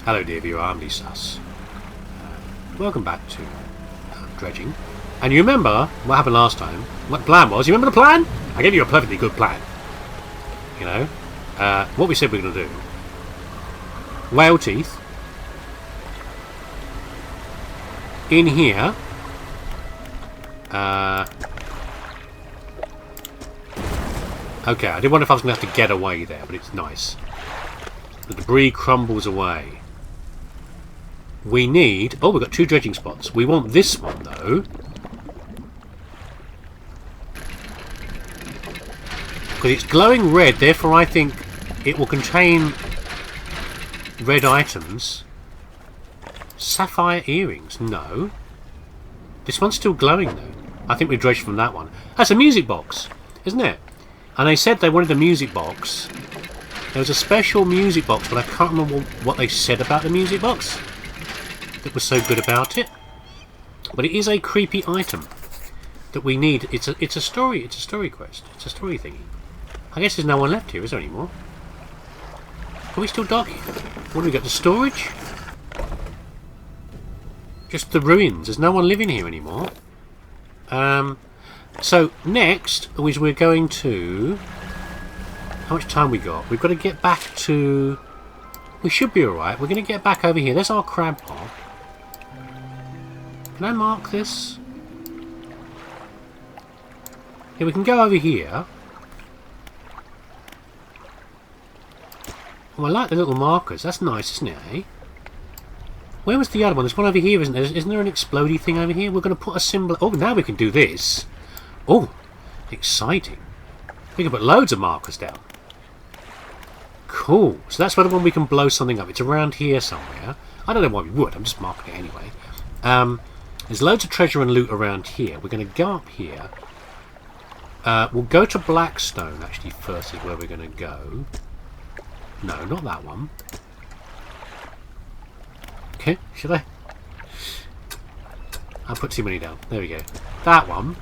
Hello dear viewer, I'm leesusss. Welcome back to dredging. And you remember what happened last time? What the plan was? You remember the plan? I gave you a perfectly good plan. You know? What we said we were going to do. Whale teeth. In here. Okay, I did wonder if I was going to have to get away there, but it's nice. The debris crumbles away. We need... Oh, we've got 2 dredging spots. We want this one, though. Because it's glowing red, therefore I think it will contain red items. Sapphire earrings? No. This one's still glowing, though. I think we dredged from that one. That's a music box, isn't it? And they said they wanted a music box. There was a special music box, but I can't remember what they said about the music box that was so good about it. But it is a creepy item that we need. It's a story quest. It's a story thingy. I guess there's no one left here, is there anymore? Are we still docking? What do we got? The storage? Just the ruins. There's no one living here anymore. So next is we're going to... How much time we got? We've got to get back to... We should be alright. We're going to get back over here. There's our crab pot. Can I mark this? Yeah, we can go over here. Oh, I like the little markers. That's nice, isn't it, eh? Where was the other one? There's one over here, isn't there? Isn't there an explodey thing over here? We're going to put a symbol... Oh, now we can do this. Oh, exciting. We can put loads of markers down. Cool. So that's where the one we can blow something up. It's around here somewhere. I don't know why we would. I'm just marking it anyway. There's loads of treasure and loot around here. We're going to go up here. We'll go to Blackstone, actually, first is where we're going to go. No, not that one. Okay, should I? I'll put too many down. There we go. That one.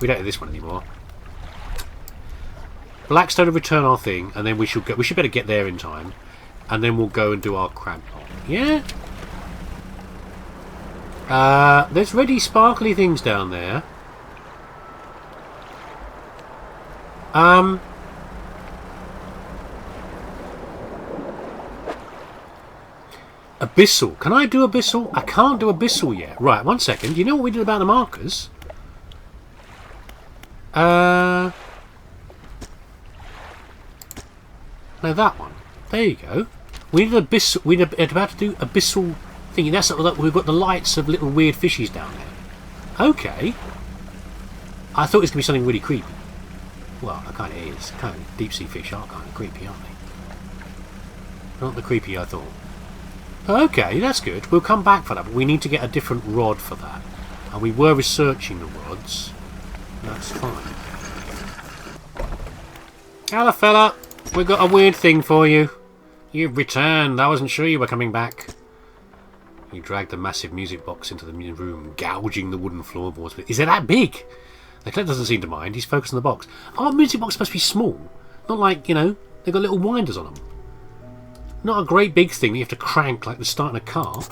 We don't do this one anymore. Blackstone will return our thing, and then we should better get there in time, and then we'll go and do our crab pot. Yeah. There's reddy sparkly things down there. Abyssal. Can I do Abyssal? I can't do Abyssal yet. Right, 1 second. Do you know what we did about the markers? No, that one. There you go. We need Abyssal. We're about to do Abyssal thingy. That's we've got the lights of little weird fishies down there. Okay. I thought it was going to be something really creepy. Well, it kind of is. Kind of deep sea fish are kind of creepy, aren't they? Not the creepy I thought. Okay, that's good. We'll come back for that, but we need to get a different rod for that. And we were researching the rods. That's fine. Hello, fella. We've got a weird thing for you. You've returned. I wasn't sure you were coming back. He dragged the massive music box into the room, gouging the wooden floorboards. Is it that big? The clip doesn't seem to mind. He's focused on the box. Our music box must be small. Not like, you know, they've got little winders on them. Not a great big thing that you have to crank like the start in a car.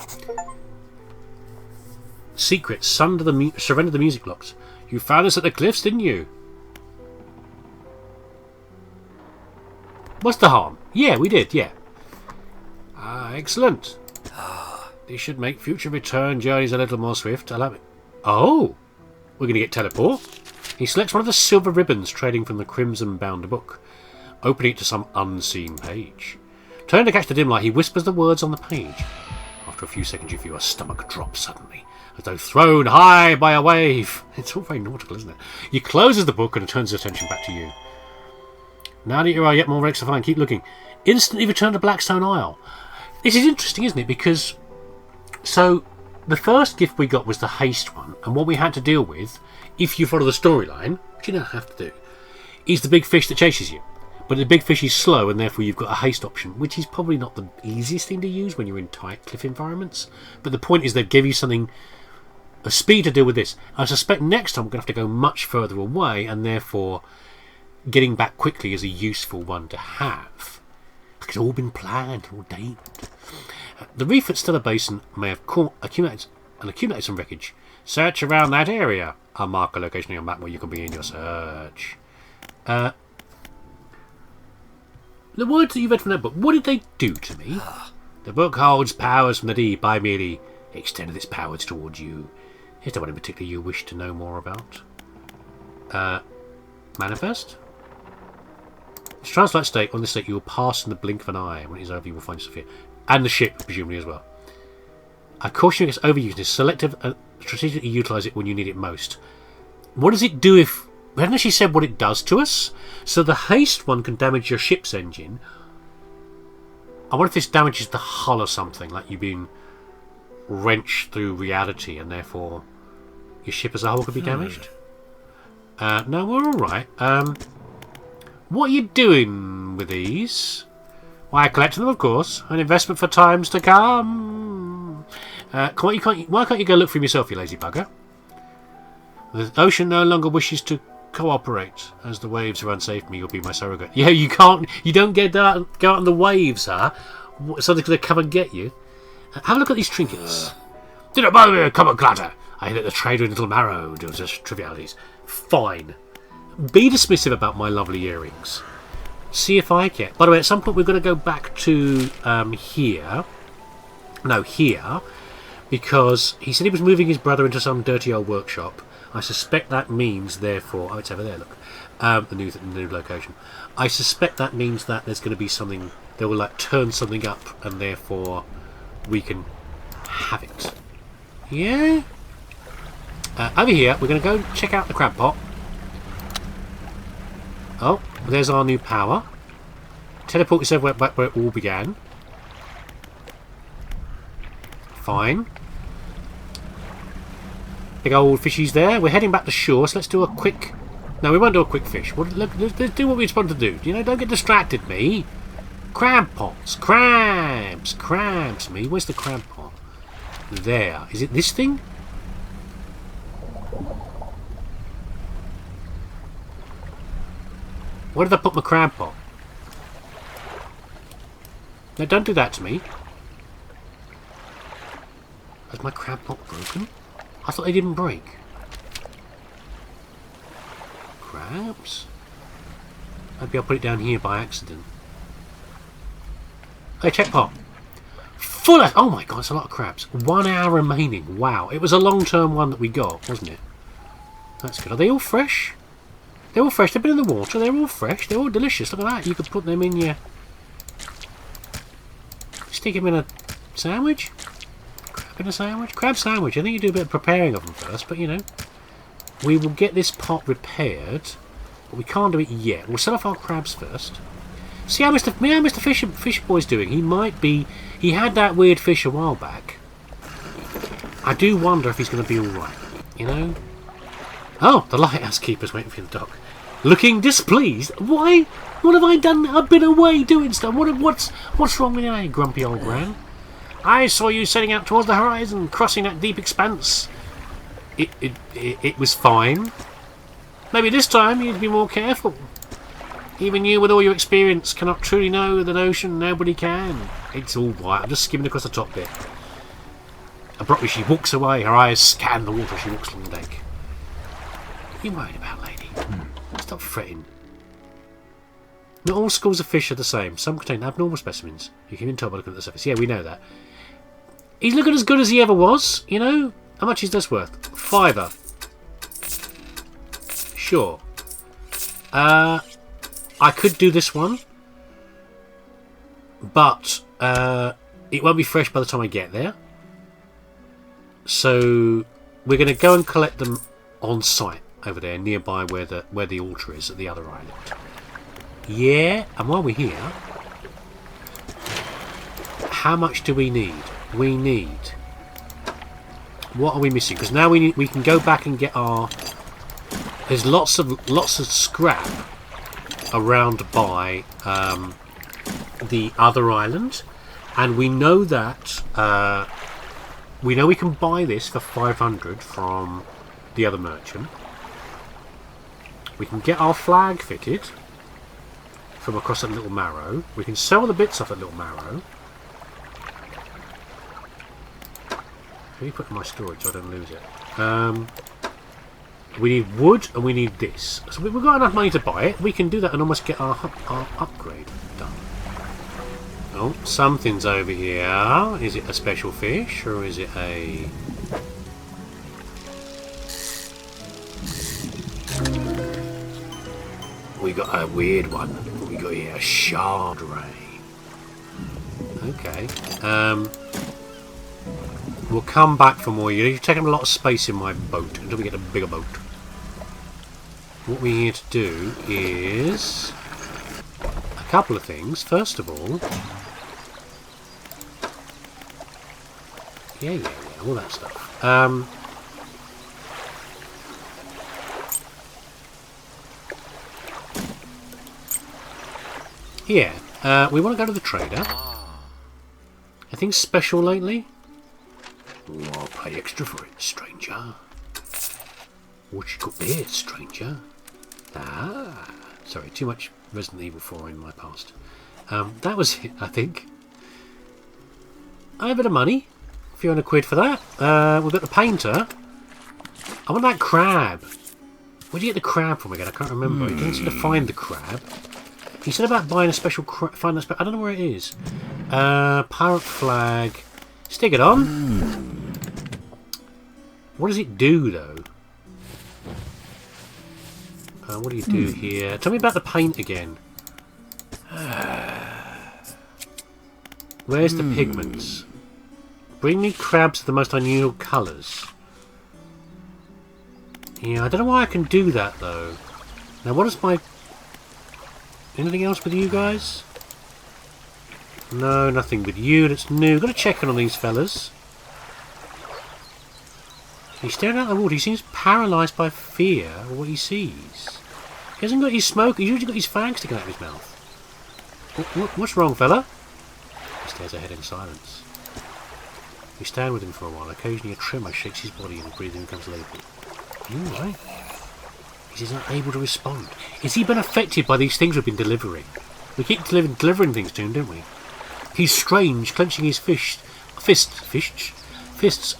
Secret. Surrender the music blocks. You found us at the cliffs, didn't you? What's the harm? Yeah, we did, yeah. Excellent. This should make future return journeys a little more swift. I love it. Oh! We're going to get teleport. He selects one of the silver ribbons trailing from the crimson-bound book, opening it to some unseen page. Turning to catch the dim light, he whispers the words on the page. After a few seconds, you feel your stomach drop suddenly, as though thrown high by a wave. It's all very nautical, isn't it? He closes the book and turns his attention back to you. Now that you are yet more relics to find, keep looking. Instantly return to Blackstone Isle. This is interesting, isn't it? Because, so, the first gift we got was the haste one, and what we had to deal with, if you follow the storyline, which you don't have to do, is the big fish that chases you. But the big fish is slow, and therefore you've got a haste option, which is probably not the easiest thing to use when you're in tight cliff environments. But the point is they give you something, a speed to deal with this. I suspect next time we're going to have to go much further away, and therefore getting back quickly is a useful one to have. Like it's all been planned, ordained. The reef at Stellar Basin may have accumulated some wreckage. Search around that area. I'll mark a location on your map where you can begin your search. The words that you read from that book, what did they do to me? The book holds powers from the deep. I merely extended its powers towards you. Is there one in particular you wish to know more about? Manifest? Its translate state, on this state you will pass in the blink of an eye. When it is over you will find yourself here. And the ship, presumably, as well. I caution you against overusing this. Selective and strategically utilise it when you need it most. What does it do if... We haven't actually said what it does to us. So the haste one can damage your ship's engine. I wonder if this damages the hull or something, like you've been wrenched through reality and therefore your ship as a whole could be damaged. No, we're alright. What are you doing with these? Why, collecting them, of course. An investment for times to come. Why can't you go look for him yourself, you lazy bugger? The ocean no longer wishes to cooperate. As the waves are unsafe for me, you'll be my surrogate. Yeah, you can't. You don't get go out on the waves, huh? Something's going to come and get you. Have a look at these trinkets. Did it bother me? Come on, clatter. I hit the trader in little marrow. It was just trivialities. Fine. Be dismissive about my lovely earrings. See if I can. By the way, at some point we're going to go back to here. No, here. Because he said he was moving his brother into some dirty old workshop. I suspect that means, therefore... Oh, it's over there, look. The new location. I suspect that means that there's going to be something... They will, like, turn something up, and therefore we can have it. Yeah? Over here, we're going to go check out the crab pot. Oh, there's our new power. Teleport yourself back where it all began. Fine. Big old fishies there. We're heading back to shore, so let's do a quick... No, we won't do a quick fish. Let's do what we're supposed to do. You know, don't get distracted, me. Crab pots. Crabs. Crabs, me. Where's the crab pot? There. Is it this thing? Where did I put my crab pot? No, don't do that to me. Has my crab pot broken? I thought they didn't break. Crabs? Maybe I'll put it down here by accident. Hey, check pot. Full of... Oh my god, it's a lot of crabs. 1 hour remaining. Wow. It was a long-term one that we got, wasn't it? That's good. Are they all fresh? They're all fresh. They've been in the water. They're all fresh. They're all delicious. Look at that. You could put them in your... Stick them in a sandwich? Crab in a sandwich? Crab sandwich. I think you do a bit of preparing of them first, but you know. We will get this pot repaired, but we can't do it yet. We'll sell off our crabs first. See how Mr. Fish Boy's doing. He might be... He had that weird fish a while back. I do wonder if he's going to be alright. You know? Oh, the lighthouse keeper's waiting for the dock. Looking displeased. Why? What have I done? I've been away doing stuff. What's wrong with you, grumpy old gran? I saw you setting out towards the horizon, crossing that deep expanse. It was fine. Maybe this time you'd be more careful. Even you, with all your experience, cannot truly know the ocean. Nobody can. It's all right. I'm just skimming across the top bit. Abruptly, she walks away. Her eyes scan the water as she walks along the deck. What are you worried about, lady? Stop fretting. Not all schools of fish are the same. Some contain abnormal specimens. You can even tell by looking at the surface. Yeah, we know that. He's looking as good as he ever was, you know? How much is this worth? £5. Sure. I could do this one. But it won't be fresh by the time I get there. So we're going to go and collect them on site over there, nearby where the altar is at the other island. Yeah, and while we're here, how much do we need? We need... What are we missing? Because now we can go back and get our... There's lots of scrap around by the other island, and we know that we know we can buy this for 500 from the other merchant. We can get our flag fitted from across that little marrow. We can sell the bits off that little marrow. Let me put it in my storage so I don't lose it. We need wood and we need this. So we've got enough money to buy it. We can do that and almost get our upgrade done. Oh, something's over here. Is it a special fish or is it a... We got a weird one. What we got here? A shard ray. Okay. We'll come back for more. You're taking a lot of space in my boat until we get a bigger boat. What we're here to do is a couple of things. First of all, yeah, all that stuff. We want to go to the trader. Anything special lately? Oh, I'll pay extra for it, stranger. What you got there, stranger? Ah, sorry, too much Resident Evil 4 in my past. That was it, I think. I have a bit of money. A few £100 for that. We've got the painter. I want that crab. Where'd you get the crab from again? I can't remember. He didn't seem to find the crab. He said about buying a special crab. I don't know where it is. Pirate flag. Stick it on. What does it do, though? What do you do here? Tell me about the paint again. Where's the pigments? Bring me crabs of the most unusual colours. Yeah, I don't know why I can do that, though. Now, what is my... Anything else with you guys? No, nothing with you. That's new. Got to check in on these fellas. He's staring out the water. He seems paralysed by fear of what he sees. He hasn't got his smoke. He's usually got his fang sticking out of his mouth. What's wrong, fella? He stares ahead in silence. We stand with him for a while. Occasionally a tremor shakes his body and his breathing becomes laboured. You alright? He's not able to respond. Has he been affected by these things we've been delivering? We keep delivering things to him, don't we? He's strange, clenching his fists,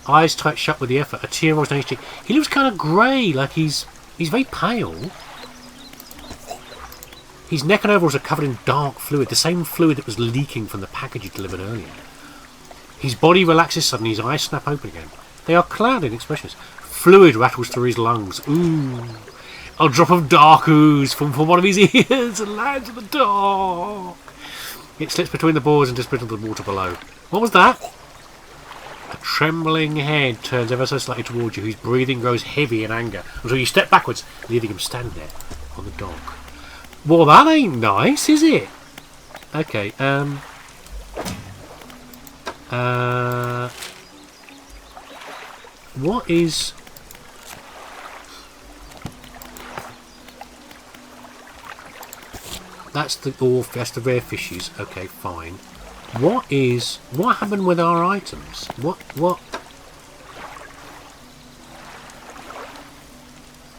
eyes tight shut with the effort. A tear rolls down his cheek. He looks kind of grey, like he's very pale. His neck and overalls are covered in dark fluid, the same fluid that was leaking from the package he delivered earlier. His body relaxes suddenly, his eyes snap open again. They are clouded and expressionless. Fluid rattles through his lungs. Ooh. A drop of dark ooze from one of his ears and lands in the dark. It slips between the boards and disappears into the water below. What was that? A trembling head turns ever so slightly towards you, whose breathing grows heavy in anger, until you step backwards, leaving him standing there on the dock. Well, that ain't nice, is it? Okay, what is... That's the rare fishes. Okay, fine. What happened with our items?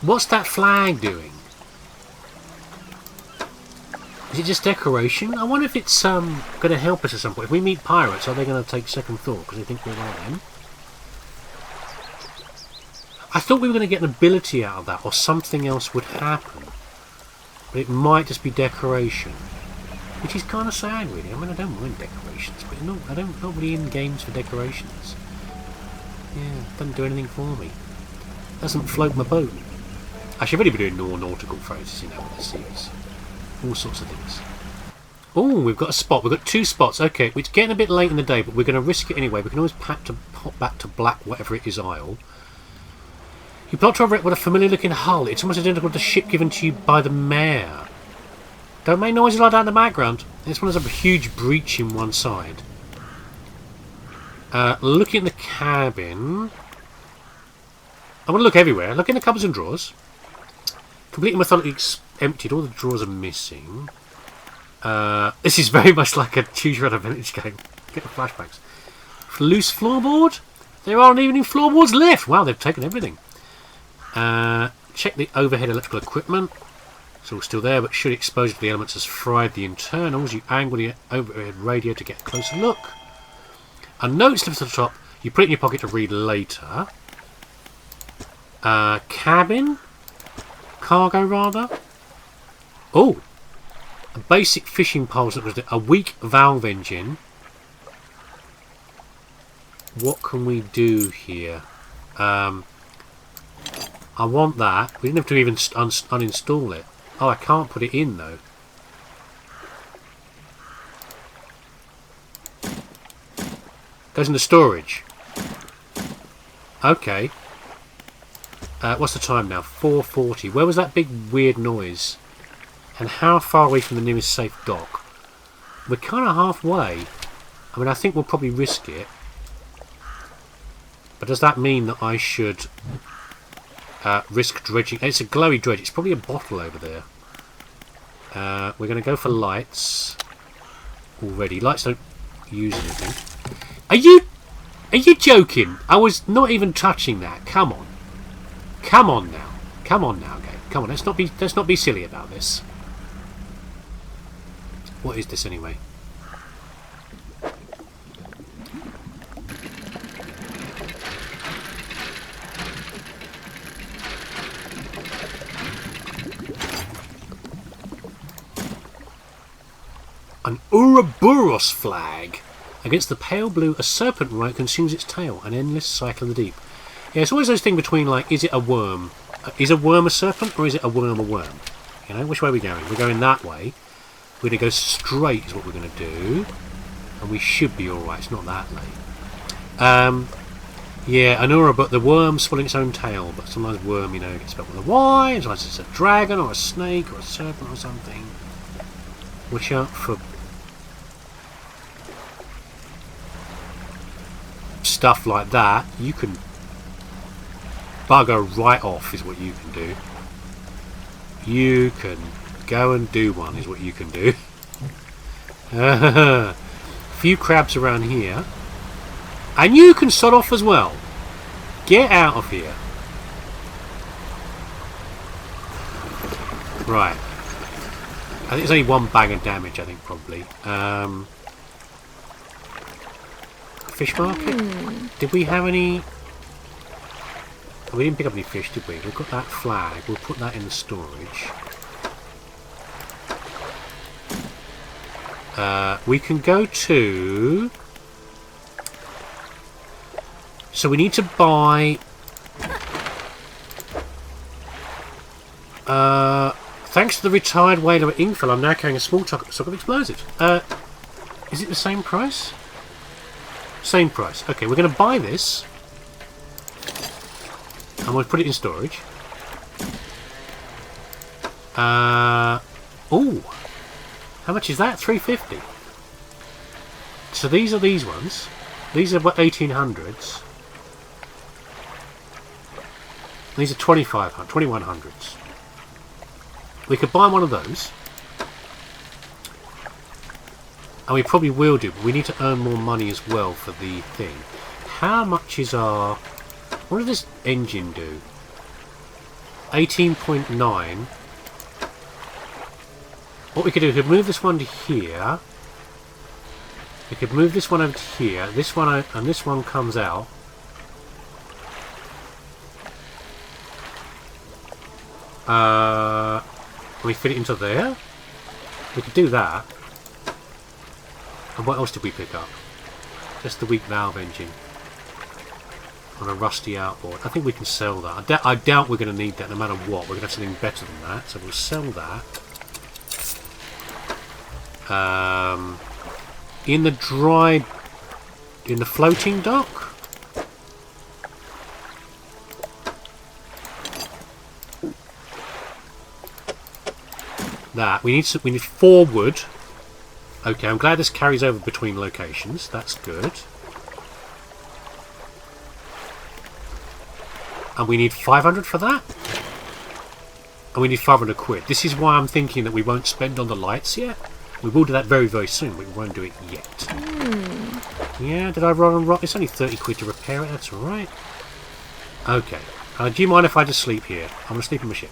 What's that flag doing? Is it just decoration? I wonder if it's going to help us at some point. If we meet pirates, are they going to take second thought because they think we're one of them? I thought we were going to get an ability out of that, or something else would happen. But it might just be decoration, which is kind of sad, really. I mean, I don't mind decorations, but I don't not really in games for decorations. Yeah, it doesn't do anything for me. It doesn't float my boat. I should really be doing more nautical phrases, you know, with the seas. All sorts of things. Oh, we've got a spot. We've got 2 spots. Okay, it's getting a bit late in the day, but we're going to risk it anyway. We can always pop back to black, whatever it is, Isle. You plot to a wreck with a familiar-looking hull. It's almost identical to the ship given to you by the mayor. Don't make noises like that in the background. This one has a huge breach in one side. Looking at the cabin... I want to look everywhere. Look in the cupboards and drawers. Completely methodically emptied. All the drawers are missing. This is very much like a choose your own advantage game. Get the flashbacks. Loose floorboard? There aren't even any floorboards left. Wow, they've taken everything. Check the overhead electrical equipment. It's all still there, but should exposure to the elements has fried the internals, you angle the overhead radio to get a closer look. A note slips to the top. You put it in your pocket to read later. Cabin? Cargo, rather? Oh! A basic fishing pole. A weak valve engine. What can we do here? I want that. We didn't have to even uninstall it. Oh, I can't put it in, though. Goes into storage. Okay. What's the time now? 4:40. Where was that big weird noise? And how far away from the nearest safe dock? We're kind of halfway. I mean, I think we'll probably risk it. But does that mean that I should risk dredging? It's a glowy dredge. It's probably a bottle over there. We're going to go for lights. Already. Lights don't use anything. Are you joking? I was not even touching that. Come on. Come on now. Come on now, game. Come on, let's not be silly about this. What is this anyway? An Ouroboros flag. Against the pale blue, a serpent right consumes its tail. An endless cycle of the deep. Yeah, it's always those things between, like, is it a worm? Is a worm a serpent, or is it a worm a worm? You know, which way are we going? We're going that way. We're going to go straight is what we're going to do. And we should be alright. It's not that late. Yeah, an Ouroboros, but the worm swallowing its own tail. But sometimes worm, you know, gets spelled with a Y. Sometimes it's a dragon, or a snake, or a serpent, or something. Watch out for stuff like that. You can bugger right off is what you can do. You can go and do one is what you can do. Few crabs around here. And you can sod off as well. Get out of here. Right. I think it's only one bag of damage, I think, probably. Fish market? Did we have any... We didn't pick up any fish, did we? We've got that flag. We'll put that in the storage. We can go to... So we need to buy... thanks to the retired whaler at Ingfell, I'm now carrying a small stock of explosives. Is it the same price? Same price. Okay, we're going to buy this. I'm going to put it in storage. Oh, how much is that? 350. So these are these ones. These are what 1800s. These are 2100s. We could buy one of those. And we probably will do, but we need to earn more money as well for the thing. How much is our... What does this engine do? 18.9. What we could do, we could move this one to here. We could move this one over to here. This one out, and this one comes out. Can we fit it into there? We could do that. And what else did we pick up? Just the weak valve engine. On a rusty outboard. I think we can sell that. I doubt we're going to need that no matter what. We're going to have something better than that. So we'll sell that. In the dry... In the floating dock? That. We need 4 wood. Okay, I'm glad this carries over between locations. That's good. And we need 500 for that? And we need 500 quid. This is why I'm thinking that we won't spend on the lights yet. We will do that very, very soon, but we won't do it yet. Yeah, did I roll and rock? It's only 30 quid to repair it, that's alright. Okay. Do you mind if I just sleep here? I'm going to sleep in my ship.